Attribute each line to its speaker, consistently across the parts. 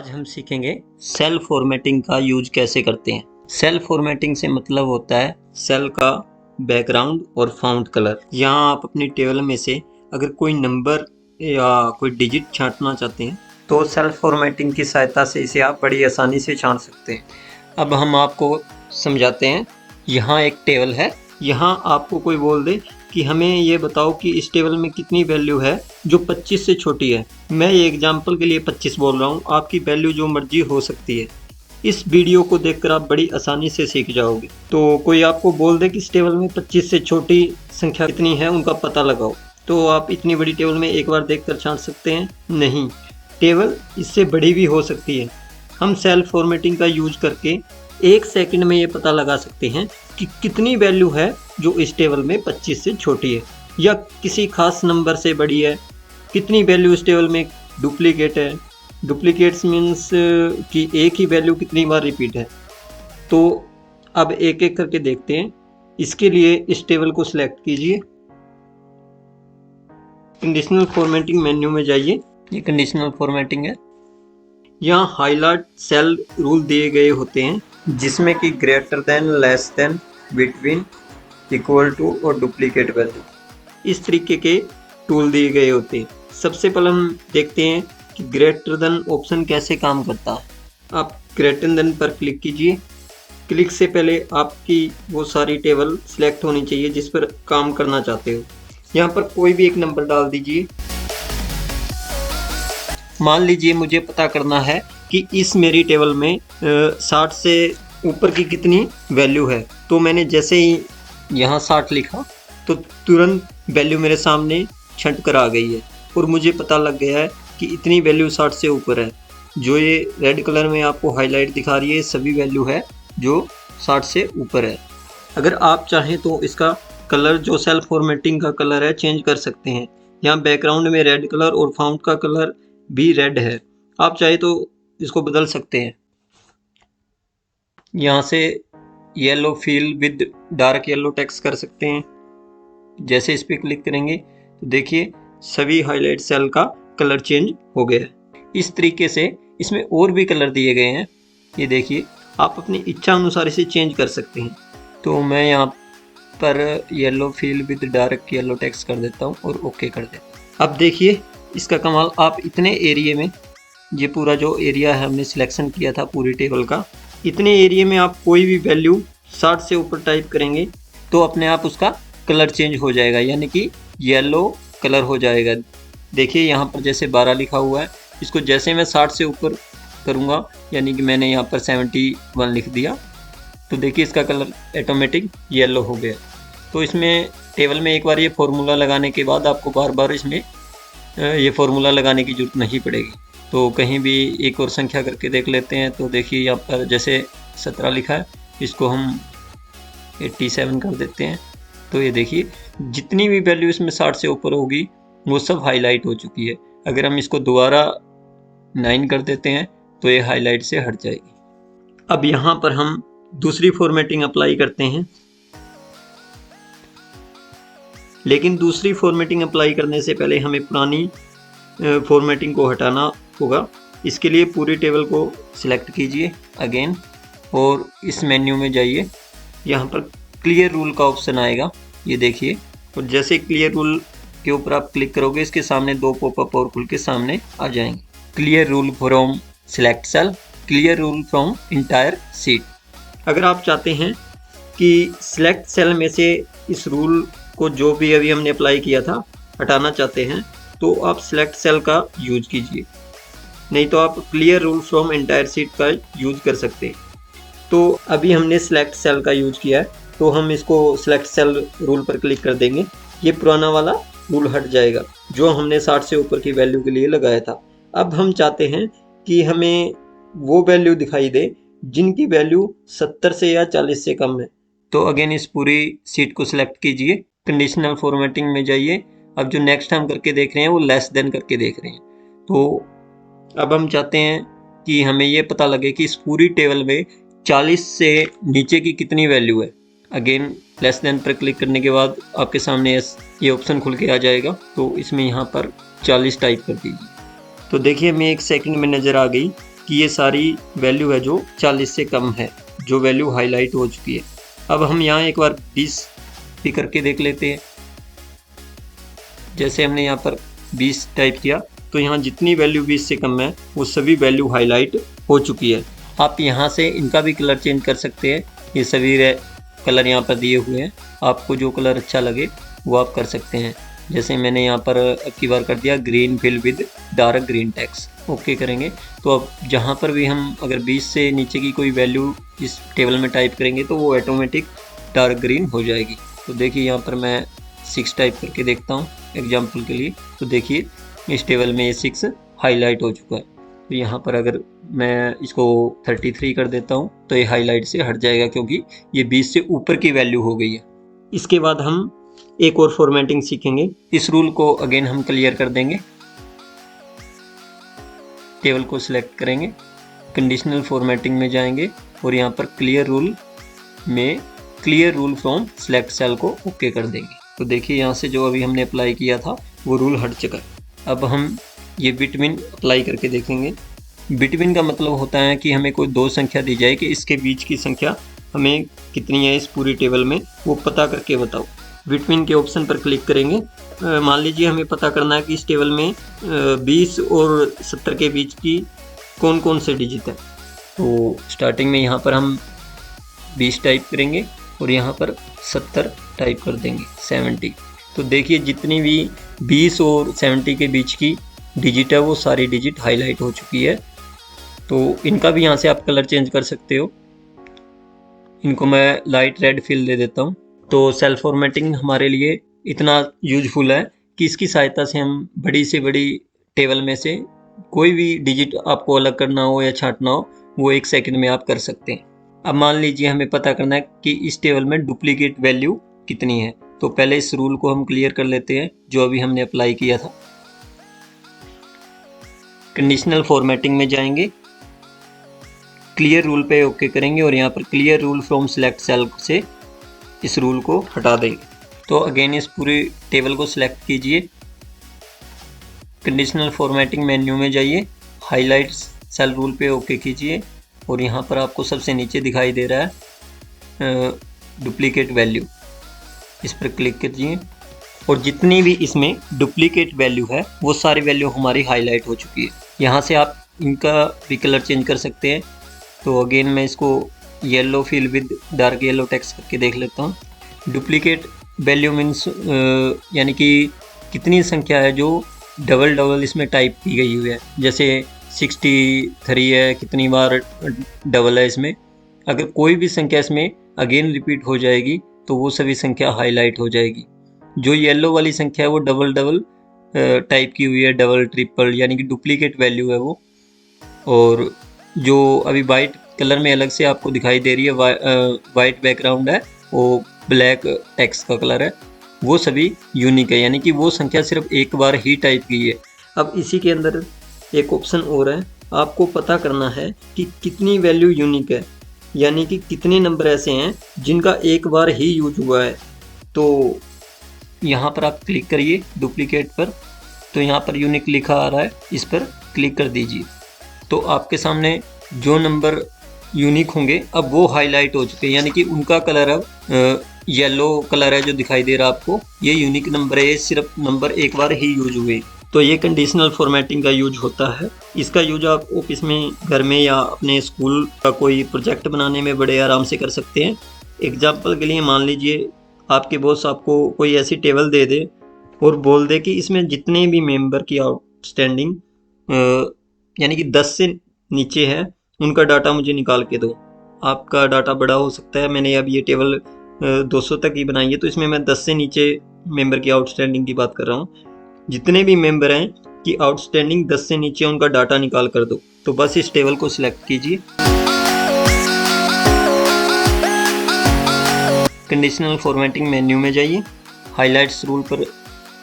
Speaker 1: आज हम सीखेंगे सेल फॉर्मेटिंग का यूज कैसे करते हैं। सेल फॉर्मेटिंग से मतलब होता है सेल का बैकग्राउंड और फाउंड कलर। यहाँ आप अपनी टेबल में से अगर कोई नंबर या कोई डिजिट छांटना चाहते हैं तो सेल फॉर्मेटिंग की सहायता से इसे आप बड़ी आसानी से छांट सकते हैं। अब हम आपको समझाते हैं। यहाँ एक टेबल है, यहाँ आपको कोई बोल दे कि हमें ये बताओ कि इस टेबल में कितनी वैल्यू है जो 25 से छोटी है। मैं ये एग्जांपल के लिए 25 बोल रहा हूँ, आपकी वैल्यू जो मर्जी हो सकती है। इस वीडियो को देखकर आप बड़ी आसानी से सीख जाओगे। तो कोई आपको बोल दे कि इस टेबल में 25 से छोटी संख्या कितनी है, उनका पता लगाओ, तो आप इतनी बड़ी टेबल में एक बार देखकर छांट सकते हैं? नहीं, टेबल इससे बड़ी भी हो सकती है। हम सेल फॉर्मेटिंग का यूज करके 1 सेकंड में ये पता लगा सकते हैं कि कितनी वैल्यू है जो इस टेबल में 25 से छोटी है या किसी खास नंबर से बड़ी है। कितनी वैल्यू इस टेबल में डुप्लीकेट है। डुप्लीकेट्स मीन्स कि एक ही वैल्यू कितनी बार रिपीट है। तो अब एक एक करके देखते हैं। इसके लिए इस टेबल को सिलेक्ट कीजिए, कंडीशनल फॉर्मेटिंग मेन्यू में जाइए। ये कंडीशनल फॉर्मेटिंग है। यहाँ हाईलाइट सेल रूल दिए गए होते हैं जिसमें कि greater than, less than, between, equal to और डुप्लीकेट वैल्यू, इस तरीके के टूल दिए गए होते हैं। सबसे पहले हम देखते हैं कि ग्रेटर देन ऑप्शन कैसे काम करता है। आप ग्रेटर देन पर क्लिक कीजिए। क्लिक से पहले आपकी वो सारी टेबल सिलेक्ट होनी चाहिए जिस पर काम करना चाहते हो। यहाँ पर कोई भी एक नंबर डाल दीजिए। मान लीजिए मुझे पता करना है कि इस मेरी टेबल में 60 से ऊपर की कितनी वैल्यू है। तो मैंने जैसे ही यहाँ 60 लिखा तो तुरंत वैल्यू मेरे सामने छंट कर आ गई है और मुझे पता लग गया है कि इतनी वैल्यू 60 से ऊपर है। जो ये रेड कलर में आपको हाईलाइट दिखा रही है सभी वैल्यू है जो 60 से ऊपर है। अगर आप चाहें तो इसका कलर जो सेल फॉर्मेटिंग का कलर है चेंज कर सकते हैं। यहाँ बैकग्राउंड में रेड कलर और फाउंट का कलर भी रेड है, आप चाहे तो इसको बदल सकते हैं। यहाँ से yellow fill with dark yellow text कर सकते हैं। जैसे इस पर क्लिक करेंगे तो देखिए सभी हाईलाइट सेल का कलर चेंज हो गया है। इस तरीके से इसमें और भी कलर दिए गए हैं। ये देखिए आप अपनी इच्छा अनुसार इसे चेंज कर सकते हैं। तो मैं यहाँ पर yellow fill with dark yellow text कर देता हूँ और ओके कर देता हूँ। अब देखिए इसका कमाल, आप इतने एरिया में, ये पूरा जो एरिया है हमने सिलेक्शन किया था पूरी टेबल का, इतने एरिया में आप कोई भी वैल्यू 60 से ऊपर टाइप करेंगे तो अपने आप उसका कलर चेंज हो जाएगा, यानी कि येलो कलर हो जाएगा। देखिए यहाँ पर जैसे 12 लिखा हुआ है, इसको जैसे मैं 60 से ऊपर करूँगा, यानी कि मैंने यहाँ पर 71 लिख दिया, तो देखिए इसका कलर ऑटोमेटिक येलो हो गया। तो इसमें टेबल में एक बार ये फॉर्मूला लगाने के बाद आपको बार बार इसमें ये फॉर्मूला लगाने की जरूरत नहीं पड़ेगी। तो कहीं भी एक और संख्या करके देख लेते हैं। तो देखिए यहाँ पर जैसे 17 लिखा है, इसको हम 87 कर देते हैं। तो ये देखिए जितनी भी वैल्यू इसमें 60 से ऊपर होगी वो सब हाईलाइट हो चुकी है। अगर हम इसको दोबारा 9 कर देते हैं तो ये हाईलाइट से हट जाएगी। अब यहाँ पर हम दूसरी फॉर्मेटिंग अप्लाई करते हैं, लेकिन दूसरी फॉर्मेटिंग अप्लाई करने से पहले हमें पुरानी फॉर्मेटिंग को हटाना होगा। इसके लिए पूरी टेबल को सिलेक्ट कीजिए अगेन और इस मेन्यू में जाइए। यहाँ पर क्लियर रूल का ऑप्शन आएगा, ये देखिए, और जैसे क्लियर रूल के ऊपर आप क्लिक करोगे इसके सामने 2 पॉपअप और खुल के सामने आ जाएंगे। Clear rule from select cell, clear rule from entire sheet. अगर आप चाहते हैं कि सिलेक्ट सेल में से इस रूल को जो भी अभी हमने अप्लाई किया था हटाना चाहते हैं तो आप सिलेक्ट सेल का यूज कीजिए, नहीं तो आप clear rule from entire seat का यूज कर सकते हैं। तो अभी हमने सिलेक्ट सेल का यूज किया है तो हम इसको सिलेक्ट सेल रूल पर क्लिक कर देंगे। ये पुराना वाला रूल हट जाएगा जो हमने 60 से ऊपर की वैल्यू के लिए लगाया था। अब हम चाहते हैं कि हमें वो वैल्यू दिखाई दे जिनकी वैल्यू 70 से या 40 से कम है। तो अगेन इस पूरी सीट को सिलेक्ट कीजिए, कंडीशनल फॉर्मेटिंग में जाइए। अब जो नेक्स्ट हम करके देख रहे हैं वो लेस देन करके देख रहे हैं। तो अब हम चाहते हैं कि हमें ये पता लगे कि इस पूरी टेबल में 40 से नीचे की कितनी वैल्यू है। अगेन लेस देन पर क्लिक करने के बाद आपके सामने ये ऑप्शन खुल के आ जाएगा। तो इसमें यहाँ पर 40 टाइप कर दीजिए। तो देखिए हमें 1 सेकंड में नज़र आ गई कि ये सारी वैल्यू है जो 40 से कम है, जो वैल्यू हाईलाइट हो चुकी है। अब हम यहाँ एक बार 20 भी करके देख लेते हैं। जैसे हमने यहाँ पर 20 टाइप किया तो यहाँ जितनी वैल्यू 20 से कम है वो सभी वैल्यू हाईलाइट हो चुकी है। आप यहाँ से इनका भी कलर चेंज कर सकते हैं। ये सभी कलर यहाँ पर दिए हुए हैं, आपको जो कलर अच्छा लगे वो आप कर सकते हैं। जैसे मैंने यहाँ पर अब की बार कर दिया green fill with dark green text, okay करेंगे। तो अब जहाँ पर भी हम अगर 20 से नीचे की कोई वैल्यू इस टेबल में टाइप करेंगे तो वो ऑटोमेटिक डार्क ग्रीन हो जाएगी। तो देखिए यहाँ पर मैं 6 टाइप करके देखता हूँ एग्जाम्पल के लिए। तो देखिए इस टेबल में ये 6 हाईलाइट हो चुका है। तो यहाँ पर अगर मैं इसको 33 कर देता हूँ तो ये हाईलाइट से हट जाएगा, क्योंकि ये 20 से ऊपर की वैल्यू हो गई है। इसके बाद हम एक और फॉर्मेटिंग सीखेंगे। इस रूल को अगेन हम क्लियर कर देंगे। टेबल को सिलेक्ट करेंगे, कंडीशनल फॉर्मेटिंग में जाएंगे और यहाँ पर क्लियर रूल में clear rule from select cell को ओके कर देंगे। तो देखिए यहाँ से जो अभी हमने अप्लाई किया था वो रूल हट चुका है। अब हम ये बिटवीन अप्लाई करके देखेंगे। बिटवीन का मतलब होता है कि हमें कोई दो संख्या दी जाए कि इसके बीच की संख्या हमें कितनी है इस पूरी टेबल में, वो पता करके बताओ। बिटवीन के ऑप्शन पर क्लिक करेंगे। मान लीजिए हमें पता करना है कि इस टेबल में 20 और 70 के बीच की कौन कौन से डिजिट है। तो स्टार्टिंग में यहाँ पर हम 20 टाइप करेंगे और यहाँ पर 70 टाइप कर देंगे, 70। तो देखिए जितनी भी 20 और 70 के बीच की डिजिट है वो सारी डिजिट हाईलाइट हो चुकी है। तो इनका भी यहाँ से आप कलर चेंज कर सकते हो। इनको मैं लाइट रेड फिल दे देता हूँ। तो सेल फॉर्मेटिंग हमारे लिए इतना यूजफुल है कि इसकी सहायता से हम बड़ी से बड़ी टेबल में से कोई भी डिजिट आपको अलग करना हो या छांटना हो वो 1 सेकंड में आप कर सकते हैं। अब मान लीजिए हमें पता करना है कि इस टेबल में डुप्लीकेट वैल्यू कितनी है। तो पहले इस रूल को हम क्लियर कर लेते हैं जो अभी हमने अप्लाई किया था। कंडीशनल फॉर्मेटिंग में जाएंगे, क्लियर रूल पे ओके करेंगे और यहाँ पर clear rule from select cell से इस रूल को हटा देंगे। तो अगेन इस पूरी टेबल को सिलेक्ट कीजिए, कंडीशनल फॉर्मेटिंग मेन्यू में जाइए, हाईलाइट सेल रूल पे ओके कीजिए और यहाँ पर आपको सबसे नीचे दिखाई दे रहा है डुप्लीकेट वैल्यू, इस पर क्लिक कीजिए और जितनी भी इसमें डुप्लीकेट वैल्यू है वो सारी वैल्यू हमारी हाईलाइट हो चुकी है। यहाँ से आप इनका भी कलर चेंज कर सकते हैं। तो अगेन मैं इसको yellow fill with dark yellow text करके देख लेता हूँ। डुप्लीकेट वैल्यू मीन्स यानी कि कितनी संख्या है जो डबल इसमें टाइप की गई हुई है। जैसे 63 है, कितनी बार डबल है इसमें। अगर कोई भी संख्या इसमें अगेन रिपीट हो जाएगी तो वो सभी संख्या हाईलाइट हो जाएगी। जो येलो वाली संख्या है वो डबल टाइप की हुई है, डबल ट्रिपल यानी कि डुप्लीकेट वैल्यू है वो। और जो अभी वाइट कलर में अलग से आपको दिखाई दे रही है, वाइट बैकग्राउंड है, वो ब्लैक टेक्स्ट का कलर है, वो सभी यूनिक है, यानी कि वो संख्या सिर्फ एक बार ही टाइप की है। अब इसी के अंदर एक ऑप्शन और है, आपको पता करना है कि कितनी वैल्यू यूनिक है, यानी कि कितने नंबर ऐसे हैं जिनका एक बार ही यूज हुआ है। तो यहाँ पर आप क्लिक करिए डुप्लीकेट पर, तो यहाँ पर यूनिक लिखा आ रहा है, इस पर क्लिक कर दीजिए। तो आपके सामने जो नंबर यूनिक होंगे अब वो हाईलाइट हो चुके हैं, यानी कि उनका कलर अब येलो कलर है जो दिखाई दे रहा है आपको, ये यूनिक नंबर है, सिर्फ नंबर एक बार ही यूज हुए। तो ये कंडीशनल फॉर्मेटिंग का यूज होता है। इसका यूज आप ऑफिस में, घर में या अपने स्कूल का कोई प्रोजेक्ट बनाने में बड़े आराम से कर सकते हैं। एग्जाम्पल के लिए मान लीजिए आपके बॉस आपको कोई ऐसी टेबल दे दे और बोल दे कि इसमें जितने भी मेंबर की आउटस्टैंडिंग यानी कि 10 से नीचे है उनका डाटा मुझे निकाल के दो। आपका डाटा बड़ा हो सकता है, मैंने अब ये टेबल 200 तक ही बनाई है, तो इसमें मैं 10 से नीचे मेंबर की आउटस्टैंडिंग की बात कर रहा हूँ। जितने भी मेंबर हैं कि आउटस्टैंडिंग 10 से नीचे उनका डाटा निकाल कर दो। तो बस इस टेबल को सिलेक्ट कीजिए, कंडीशनल फॉर्मेटिंग मेन्यू में जाइए, हाईलाइट्स रूल पर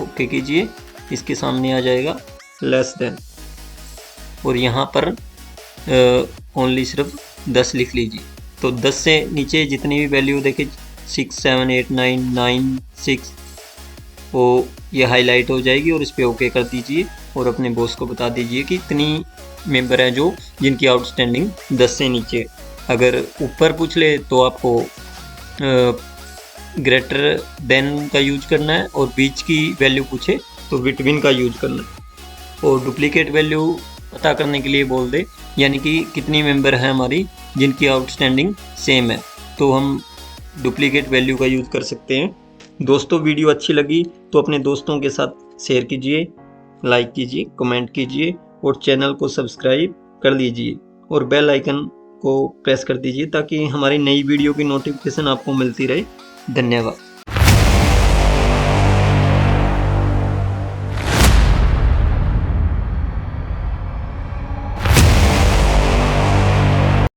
Speaker 1: ओके कीजिए, इसके सामने आ जाएगा लेस देन और यहाँ पर ओनली सिर्फ 10 लिख लीजिए। तो 10 से नीचे जितनी भी वैल्यू देखे 6, 7, 8, 9, 9, 6 वो ये हाईलाइट हो जाएगी और इस पर ओके कर दीजिए और अपने बॉस को बता दीजिए कि इतनी मेंबर हैं जो जिनकी आउटस्टैंडिंग 10 से नीचे। अगर ऊपर पूछ ले तो आपको ग्रेटर देन का यूज करना है, और बीच की वैल्यू पूछे तो बिटवीन का यूज करना है। और डुप्लीकेट वैल्यू पता करने के लिए बोल दे, यानी कि कितनी मेंबर हैं हमारी जिनकी आउटस्टैंडिंग सेम है, तो हम डुप्लीकेट वैल्यू का यूज़ कर सकते हैं। दोस्तों वीडियो अच्छी लगी तो अपने दोस्तों के साथ शेयर कीजिए, लाइक कीजिए, कमेंट कीजिए और चैनल को सब्सक्राइब कर लीजिए और बेल आइकन को प्रेस कर दीजिए ताकि हमारी नई वीडियो की नोटिफिकेशन आपको मिलती रहे। धन्यवाद।